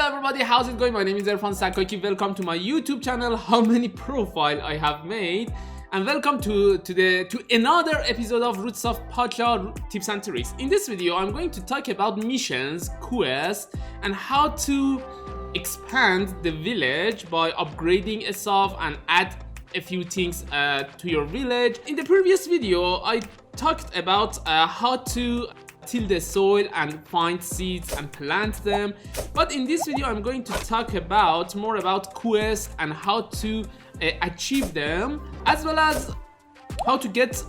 everybody, how's it going? My name is Erfan Sakoki. Welcome to my YouTube channel, How Many Profile I Have Made, and welcome to another episode of Roots of Pacha tips and tricks. In this video, I'm going to talk about missions, quests, and how to expand the village by upgrading stuff and add a few things to your village. In the previous video, I talked about how to till the soil and find seeds and plant them, but in this video I'm going to talk more about quests and how to achieve them, as well as how to get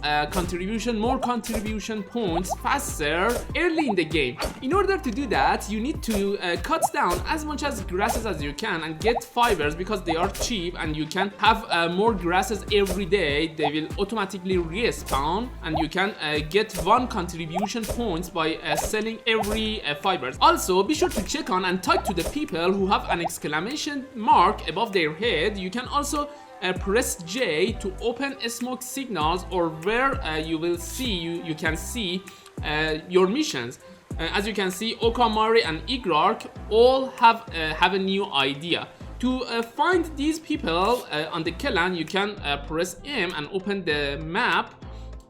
more contribution points faster early in the game. In order to do that, you need to cut down as much as grasses as you can and get fibers because they are cheap, and you can have more grasses every day. They will automatically respawn, and you can get 1 contribution points by selling every fibers. Also, be sure to check on and talk to the people who have an exclamation mark above their head. You can also press J to open smoke signals, or where you can see your missions. As you can see, Okka, Maeri, and Igrork all have a new idea. To find these people on the clan, you can press M and open the map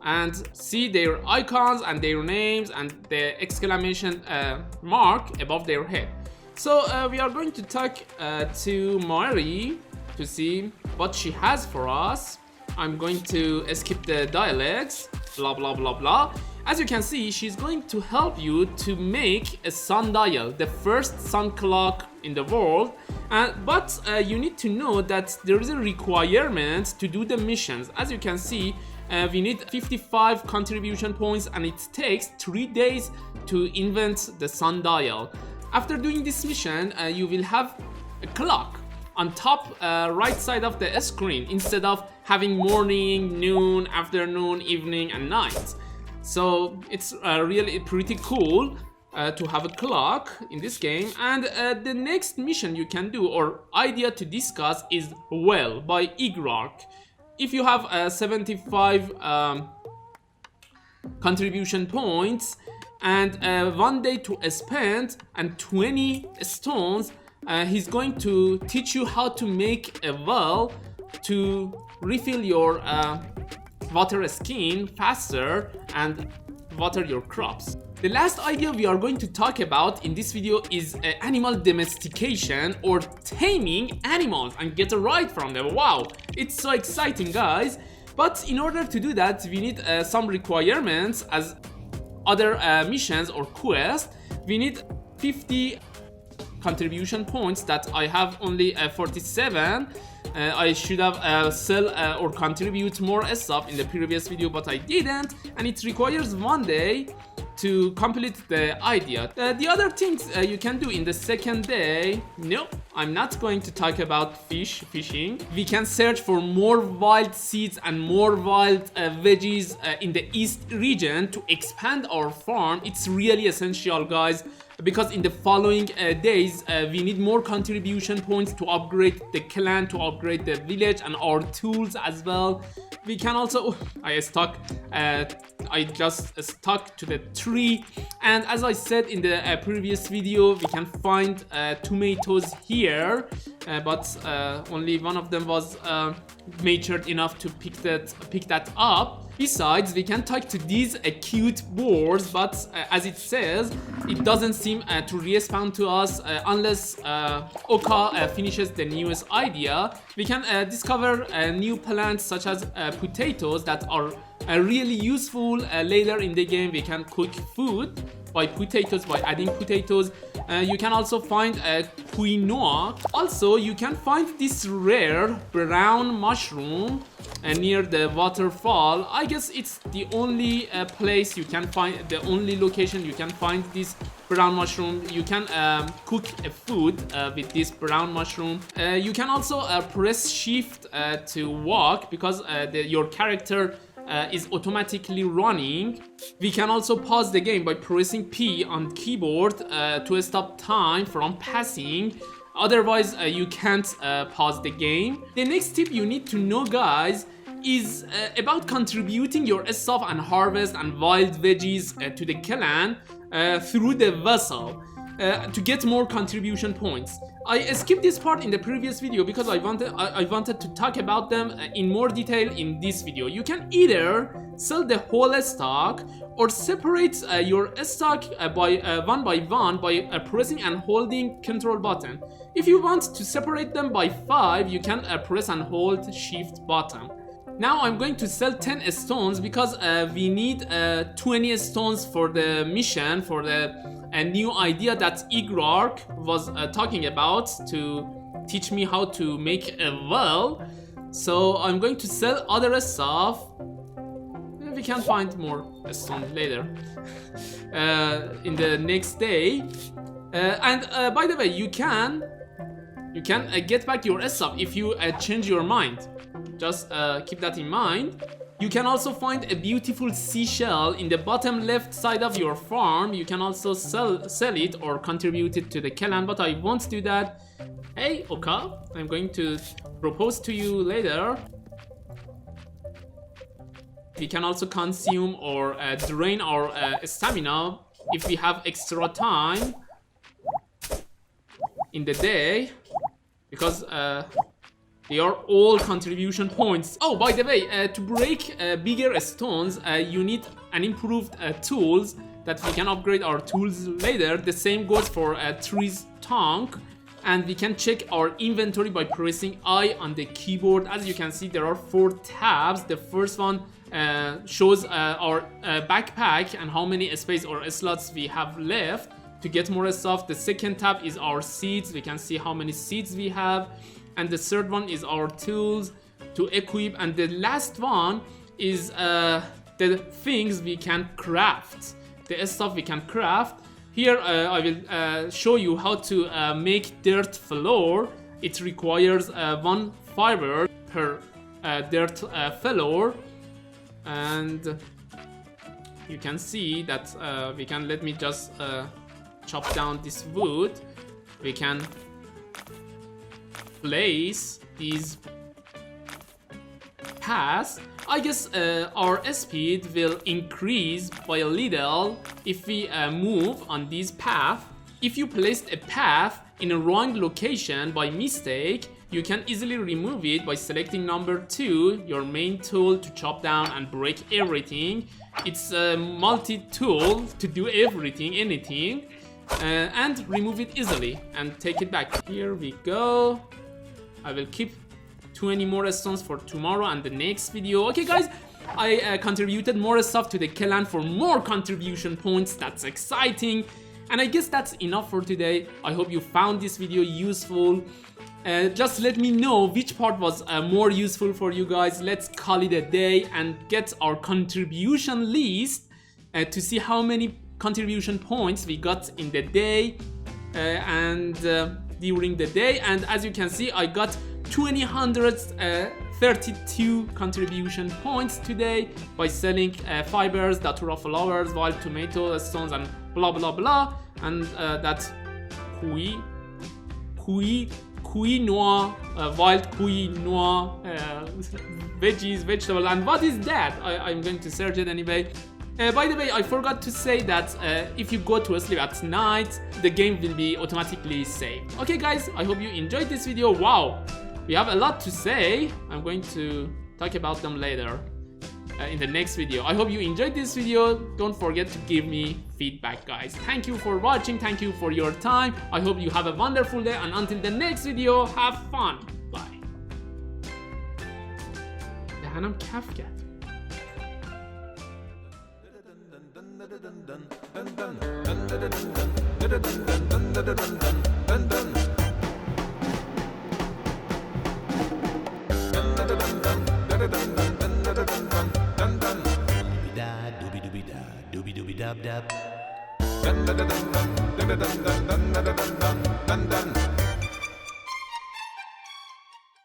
and see their icons and their names and the exclamation mark above their head. So we are going to talk to Maeri to see what she has for us. I'm going to skip the dialects, blah blah blah blah. As you can see, she's going to help you to make a sundial, the first sun clock in the world. But you need to know that there is a requirement to do the missions. As you can see, we need 55 contribution points, and it takes 3 days to invent the sundial. After doing this mission, you will have a clock on top right side of the screen, instead of having morning, noon, afternoon, evening, and night. So it's really pretty cool to have a clock in this game. And the next mission you can do, or idea to discuss, is Well by Igrork. If you have 75 contribution points and 1 day to spend and 20 stones, he's going to teach you how to make a well to refill your water skin faster and water your crops. The last idea we are going to talk about in this video is animal domestication, or taming animals and get a ride from them. Wow, it's so exciting, guys. But in order to do that, we need some requirements as other missions or quests. We need 50 contribution points that I have only 47. I should have sell or contribute more stuff in the previous video, but I didn't, and it requires 1 day to complete the idea. The other things you can do in the second day, nope, I'm not going to talk about fishing. We can search for more wild seeds and more wild veggies in the east region to expand our farm. It's really essential, guys, because in the following days we need more contribution points to upgrade the clan, to upgrade the village, and our tools as well. We can also I just stuck to the tree, and as I said in the previous video, we can find tomatoes here, but only one of them was matured enough to pick that up. Besides, we can talk to these cute boars, but as it says, it doesn't seem to respawn to us unless Okka finishes the newest idea. We can discover new plants such as potatoes that are really useful later in the game. We can cook food by adding potatoes. You can also find quinoa. Also, you can find this rare brown mushroom near the waterfall. I guess it's the only place you can find, the only location you can find this brown mushroom. You can cook a food with this brown mushroom. You can also press shift to walk, because your character is automatically running. We can also pause the game by pressing P on keyboard to stop time from passing. Otherwise, you can't pause the game. The next tip you need to know, guys, is about contributing your stuff and harvest and wild veggies to the clan through the vessel. to get more contribution points. I skipped this part in the previous video because I wanted to talk about them in more detail in this video. You can either sell the whole stock or separate your stock by one by pressing and holding control button. If you want to separate them by 5, you can press and hold shift button. Now I'm going to sell 10 stones because we need 20 stones for the mission, for the new idea that Igrork was talking about to teach me how to make a well. So I'm going to sell other stuff. We can find more stone later in the next day. And by the way, you can get back your stuff if you change your mind. Just keep that in mind. You can also find a beautiful seashell in the bottom left side of your farm. You can also sell it or contribute it to the clan, but I won't do that. Hey Okka, I'm going to propose to you later. We can also consume or drain our stamina if we have extra time in the day, because they are all contribution points. Oh, by the way, to break bigger stones, you need an improved tools that we can upgrade our tools later. The same goes for tree's tongue, and we can check our inventory by pressing I on the keyboard. As you can see, there are 4 tabs. The first one shows our backpack and how many space or slots we have left to get more stuff. The second tab is our seeds. We can see how many seeds we have. And the third one is our tools to equip. And the last one is the things we can craft, the stuff we can craft. Here I will show you how to make dirt floor. It requires 1 fiber per dirt floor. And you can see that we can, let me just chop down this wood. We can place these paths. I guess our speed will increase by a little if we move on these paths. If you placed a path in a wrong location by mistake, you can easily remove it by selecting number 2, your main tool, to chop down and break everything. It's a multi-tool to do everything, anything, and remove it easily and take it back. Here we go. I will keep 20 more stones for tomorrow and the next video. Okay guys, I contributed more stuff to the clan for more contribution points. That's exciting. And I guess that's enough for today. I hope you found this video useful. Just let me know which part was more useful for you guys. Let's call it a day and get our contribution list to see how many contribution points we got in the day and during the day. And as you can see, I got 232 contribution points today by selling fibers, datura flowers, wild tomato stones, and blah blah blah. And that's quinoa, wild quinoa, veggies, vegetable. And what is that? I'm going to search it anyway. By the way, I forgot to say that if you go to sleep at night, the game will be automatically saved. Okay guys, I hope you enjoyed this video. Wow, we have a lot to say. I'm going to talk about them later in the next video. I hope you enjoyed this video. Don't forget to give me feedback, guys. Thank you for watching. Thank you for your time. I hope you have a wonderful day, and until the next video, have fun. Bye. دهنم کف کرد. Dub dub.